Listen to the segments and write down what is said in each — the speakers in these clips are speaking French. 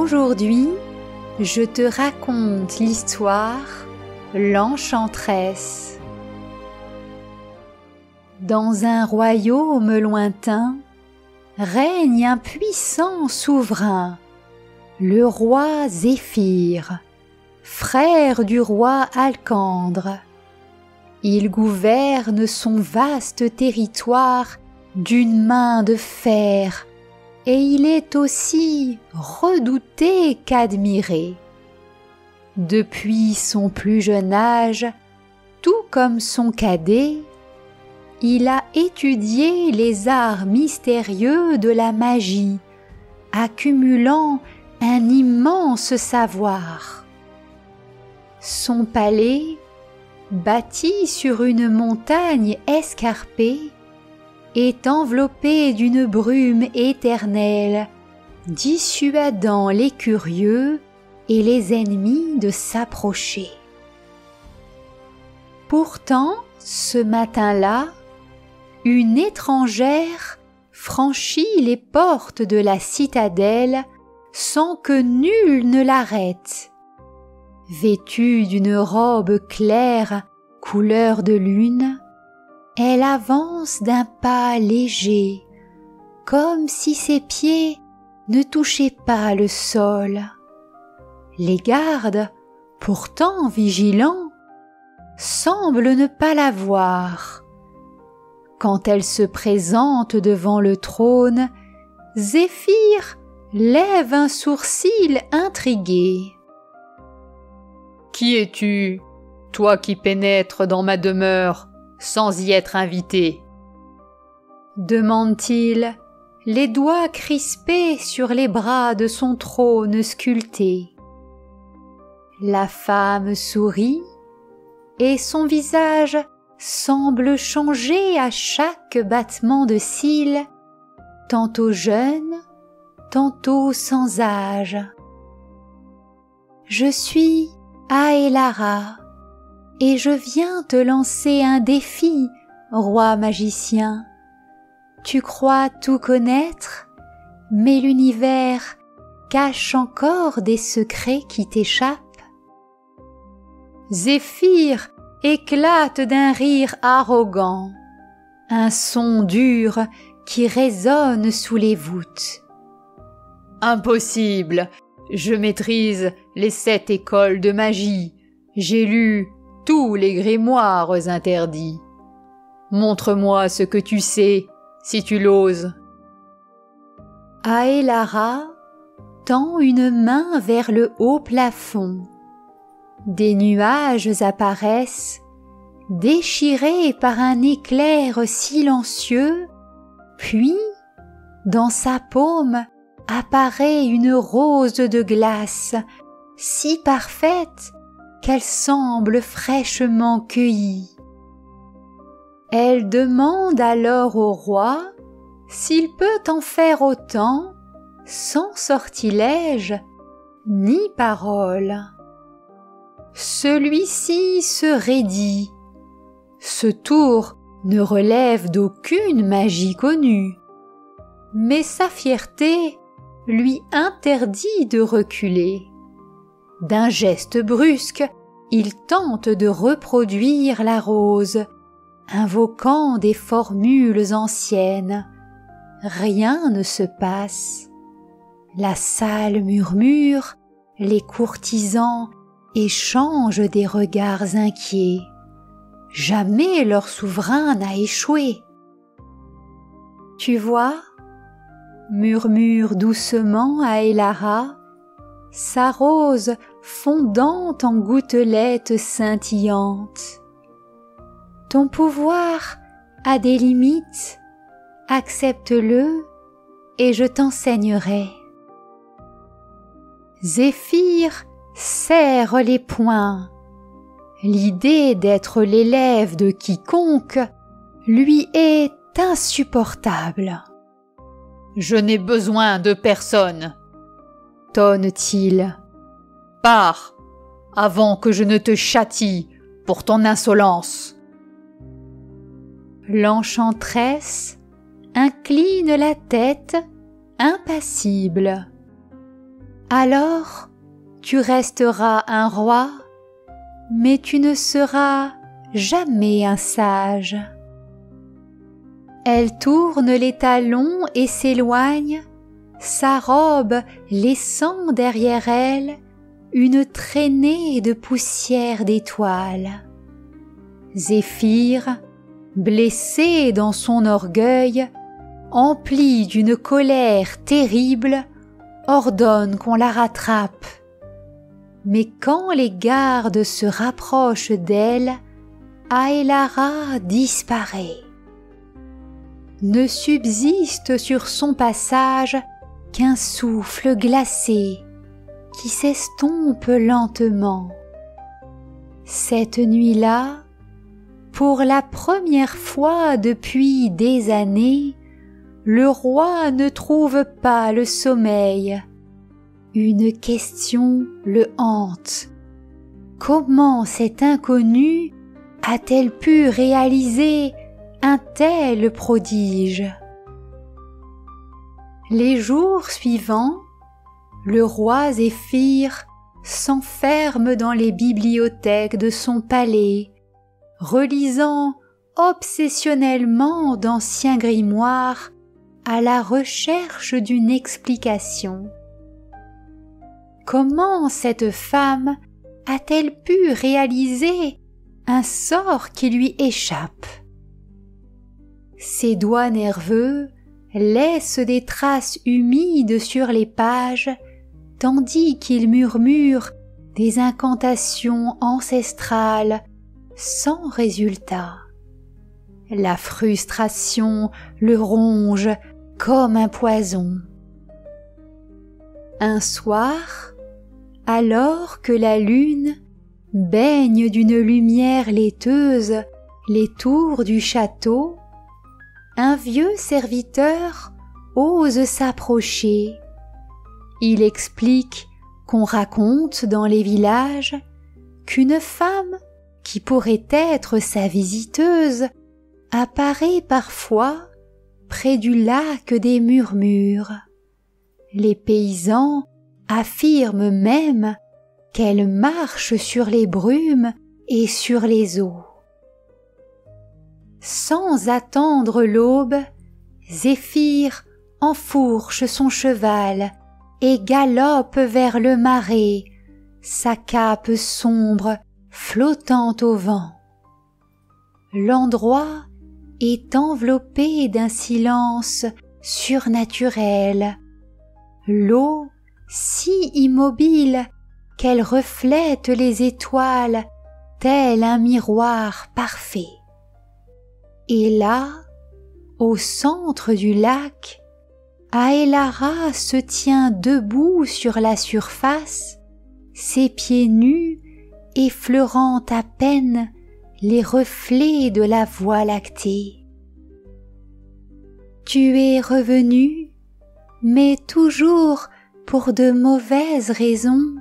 Aujourd'hui, je te raconte l'histoire L'Enchanteresse. Dans un royaume lointain, règne un puissant souverain, le roi Zéphir, frère du roi Alcandre. Il gouverne son vaste territoire d'une main de fer, et il est aussi redouté qu'admiré. Depuis son plus jeune âge, tout comme son cadet, il a étudié les arts mystérieux de la magie, accumulant un immense savoir. Son palais, bâti sur une montagne escarpée, est enveloppé d'une brume éternelle, dissuadant les curieux et les ennemis de s'approcher. Pourtant, ce matin-là, une étrangère franchit les portes de la citadelle sans que nul ne l'arrête. Vêtue d'une robe claire, couleur de lune, elle avance d'un pas léger, comme si ses pieds ne touchaient pas le sol. Les gardes, pourtant vigilants, semblent ne pas la voir. Quand elle se présente devant le trône, Zéphir lève un sourcil intrigué. « Qui es-tu, toi qui pénètres dans ma demeure sans y être invité ?» demande-t-il, les doigts crispés sur les bras de son trône sculpté. La femme sourit, et son visage semble changer à chaque battement de cils, tantôt jeune, tantôt sans âge. « Je suis Aélara, et je viens te lancer un défi, roi magicien. Tu crois tout connaître, mais l'univers cache encore des secrets qui t'échappent. » Zéphir éclate d'un rire arrogant, un son dur qui résonne sous les voûtes. « Impossible! Je maîtrise les 7 écoles de magie. J'ai lu tous les grimoires interdits. Montre-moi ce que tu sais, si tu l'oses. » Aélara tend une main vers le haut plafond. Des nuages apparaissent, déchirés par un éclair silencieux, puis, dans sa paume, apparaît une rose de glace, si parfaite qu'elle semble fraîchement cueillie. Elle demande alors au roi s'il peut en faire autant, sans sortilège ni parole. Celui-ci se raidit. Ce tour ne relève d'aucune magie connue, mais sa fierté lui interdit de reculer. D'un geste brusque, il tente de reproduire la rose, invoquant des formules anciennes. Rien ne se passe. La salle murmure, les courtisans échangent des regards inquiets. Jamais leur souverain n'a échoué. « Tu vois ?» murmure doucement Aélara, sa rose fondant en gouttelettes scintillantes. « Ton pouvoir a des limites, accepte-le et je t'enseignerai. » Zéphir serre les poings. L'idée d'être l'élève de quiconque lui est insupportable. « Je n'ai besoin de personne, » tonne-t-il. « Pars, avant que je ne te châtie pour ton insolence. » L'enchanteresse incline la tête, impassible. Alors tu resteras un roi, mais tu ne seras jamais un sage. » Elle tourne les talons et s'éloigne, sa robe laissant derrière elle une traînée de poussière d'étoiles. Zéphyr, blessé dans son orgueil, empli d'une colère terrible, ordonne qu'on la rattrape. Mais quand les gardes se rapprochent d'elle, Aélara disparaît. Ne subsiste sur son passage qu'un souffle glacé qui s'estompe lentement. Cette nuit-là, pour la première fois depuis des années, le roi ne trouve pas le sommeil. Une question le hante. Comment cette inconnue a-t-elle pu réaliser un tel prodige? Les jours suivants, le roi Zéphyr s'enferme dans les bibliothèques de son palais, relisant obsessionnellement d'anciens grimoires à la recherche d'une explication. Comment cette femme a-t-elle pu réaliser un sort qui lui échappe? Ses doigts nerveux laissent des traces humides sur les pages, tandis qu'il murmure des incantations ancestrales sans résultat. La frustration le ronge comme un poison. Un soir, alors que la lune baigne d'une lumière laiteuse les tours du château, un vieux serviteur ose s'approcher. Il explique qu'on raconte dans les villages qu'une femme, qui pourrait être sa visiteuse, apparaît parfois près du lac des Murmures. Les paysans affirment même qu'elle marche sur les brumes et sur les eaux. Sans attendre l'aube, Zéphyr enfourche son cheval et galope vers le marais, sa cape sombre flottant au vent. L'endroit est enveloppé d'un silence surnaturel. L'eau, si immobile qu'elle reflète les étoiles tel un miroir parfait. Et là, au centre du lac, Aélara se tient debout sur la surface, ses pieds nus effleurant à peine les reflets de la Voie lactée. Tu es revenu, mais toujours pour de mauvaises raisons,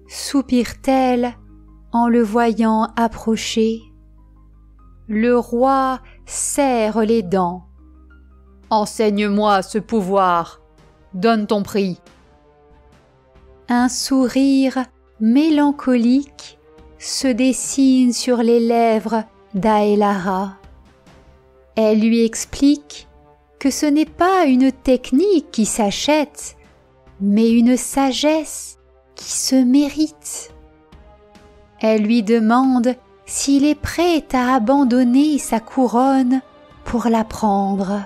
soupire-t-elle en le voyant approcher. Le roi serre les dents. Enseigne-moi ce pouvoir, donne ton prix. Un sourire mélancolique se dessine sur les lèvres d'Aélara. Elle lui explique que ce n'est pas une technique qui s'achète, mais une sagesse qui se mérite. Elle lui demande s'il est prêt à abandonner sa couronne pour la prendre.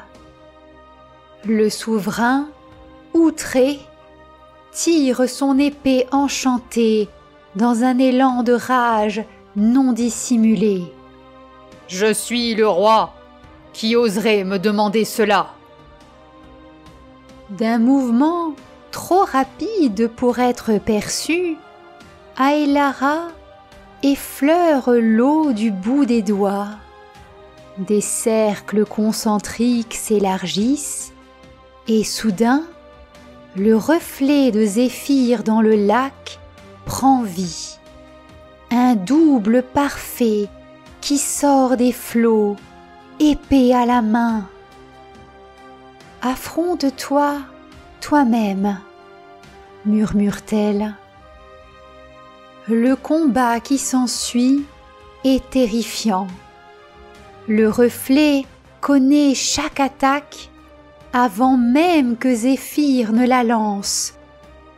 Le souverain, outré, tire son épée enchantée dans un élan de rage non dissimulé. « Je suis le roi, qui oserait me demander cela ?» D'un mouvement trop rapide pour être perçu, Aélara effleure l'eau du bout des doigts. Des cercles concentriques s'élargissent et soudain, le reflet de Zéphyr dans le lac prend vie. Un double parfait qui sort des flots, épée à la main. Affronte-toi toi-même. murmure-t-elle. Le combat qui s'ensuit est terrifiant. Le reflet connaît chaque attaque avant même que Zéphyr ne la lance,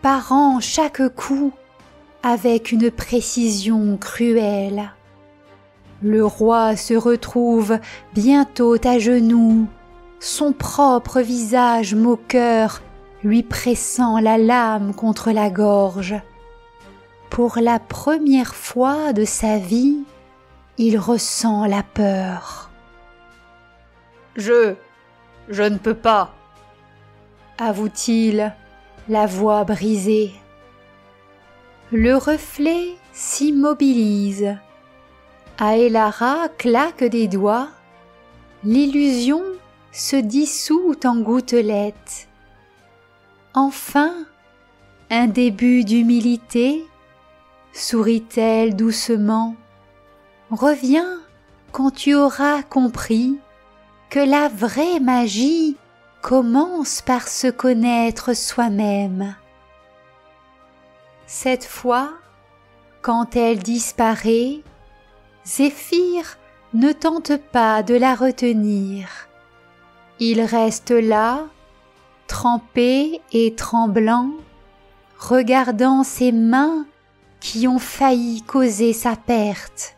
parant chaque coup avec une précision cruelle. Le roi se retrouve bientôt à genoux, son propre visage moqueur lui pressant la lame contre la gorge. Pour la première fois de sa vie, il ressent la peur. Je ne peux pas, avoue-t-il, la voix brisée. Le reflet s'immobilise. Aélara claque des doigts. L'illusion se dissout en gouttelettes. Enfin, un début d'humilité, sourit-elle doucement. Reviens quand tu auras compris que la vraie magie commence par se connaître soi-même. Cette fois, quand elle disparaît, Zéphyr ne tente pas de la retenir. Il reste là, trempé et tremblant, regardant ses mains qui ont failli causer sa perte.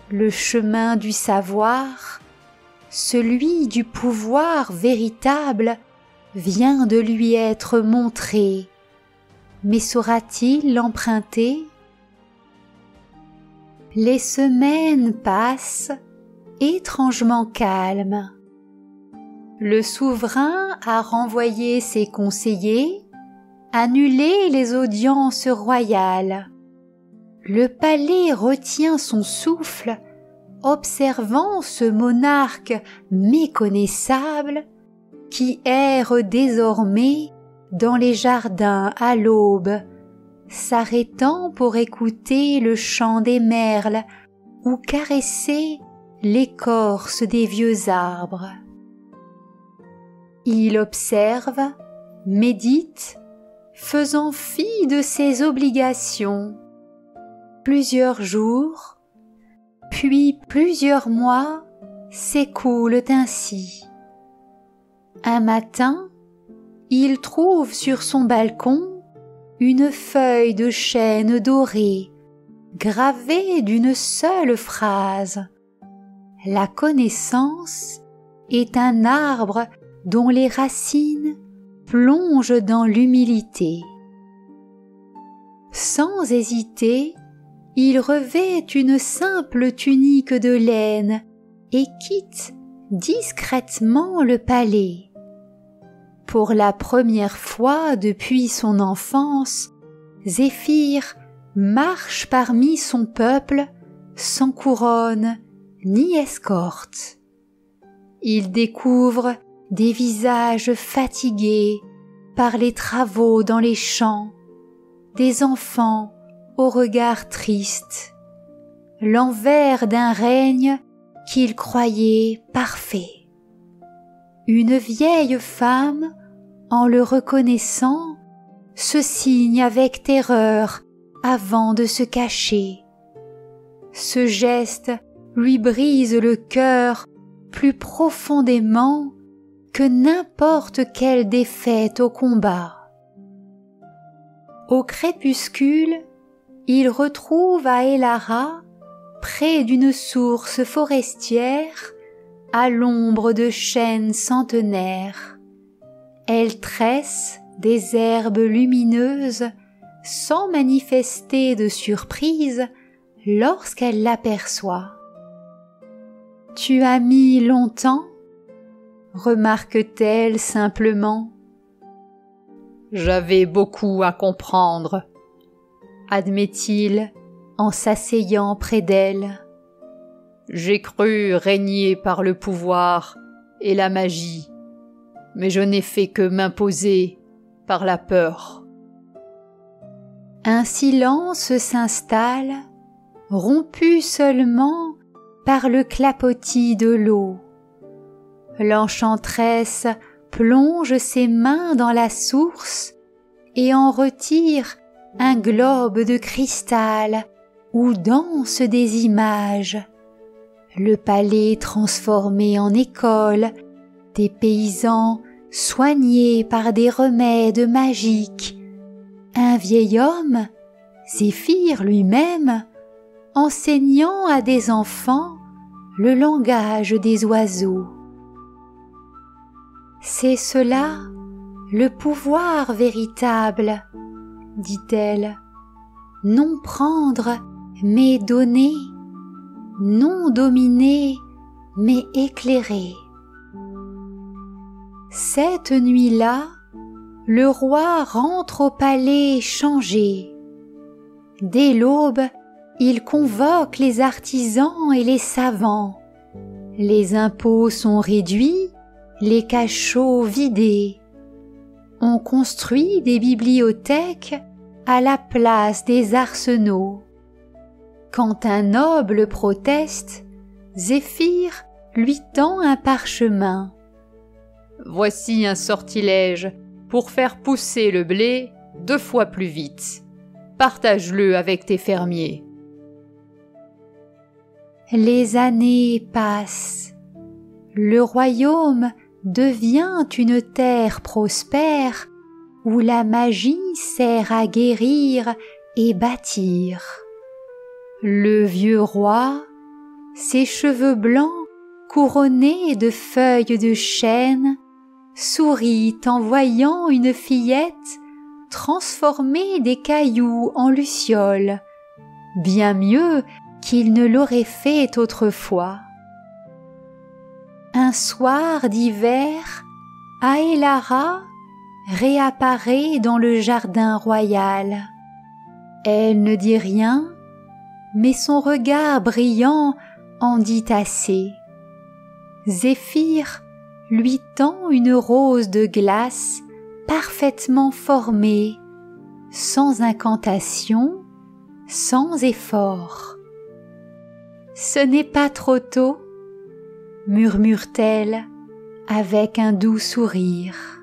Le chemin du savoir, celui du pouvoir véritable, vient de lui être montré. Mais saura-t-il l'emprunter? Les semaines passent, étrangement calmes. Le souverain a renvoyé ses conseillers, annulé les audiences royales. Le palais retient son souffle, observant ce monarque méconnaissable qui erre désormais dans les jardins à l'aube, s'arrêtant pour écouter le chant des merles ou caresser l'écorce des vieux arbres. Il observe, médite, faisant fi de ses obligations. Plusieurs jours, puis plusieurs mois s'écoulent ainsi. Un matin, il trouve sur son balcon une feuille de chêne dorée, gravée d'une seule phrase. La connaissance est un arbre dont les racines plongent dans l'humilité. Sans hésiter, il revêt une simple tunique de laine et quitte discrètement le palais. Pour la première fois depuis son enfance, Zéphyr marche parmi son peuple sans couronne ni escorte. Il découvre des visages fatigués par les travaux dans les champs, des enfants au regard triste, l'envers d'un règne qu'il croyait parfait. Une vieille femme, en le reconnaissant, se signe avec terreur avant de se cacher. Ce geste lui brise le cœur plus profondément que n'importe quelle défaite au combat. Au crépuscule, il retrouve Aélara près d'une source forestière à l'ombre de chênes centenaires. Elle tresse des herbes lumineuses sans manifester de surprise lorsqu'elle l'aperçoit. « Tu as mis longtemps ?» remarque-t-elle simplement. « J'avais beaucoup à comprendre » admet-il en s'asseyant près d'elle. J'ai cru régner par le pouvoir et la magie, mais je n'ai fait que m'imposer par la peur. Un silence s'installe, rompu seulement par le clapotis de l'eau. L'enchanteresse plonge ses mains dans la source et en retire un globe de cristal où dansent des images. Le palais transformé en école, des paysans soignés par des remèdes magiques, un vieil homme, Zéphyr lui-même, enseignant à des enfants le langage des oiseaux. C'est cela, le pouvoir véritable, dit-elle, non prendre mais donner, non dominer mais éclairer. Cette nuit-là, le roi rentre au palais changé. Dès l'aube, il convoque les artisans et les savants. Les impôts sont réduits, les cachots vidés. On construit des bibliothèques à la place des arsenaux. Quand un noble proteste, Zéphyr lui tend un parchemin. Voici un sortilège pour faire pousser le blé 2 fois plus vite. Partage-le avec tes fermiers. Les années passent. Le royaume devient une terre prospère où la magie sert à guérir et bâtir. Le vieux roi, ses cheveux blancs couronnés de feuilles de chêne, sourit en voyant une fillette transformer des cailloux en lucioles, bien mieux qu'il ne l'aurait fait autrefois. Un soir d'hiver, Aélara réapparaît dans le jardin royal. Elle ne dit rien, mais son regard brillant en dit assez. Zéphyr lui tend une rose de glace parfaitement formée, sans incantation, sans effort. « Ce n'est pas trop tôt » murmure-t-elle avec un doux sourire.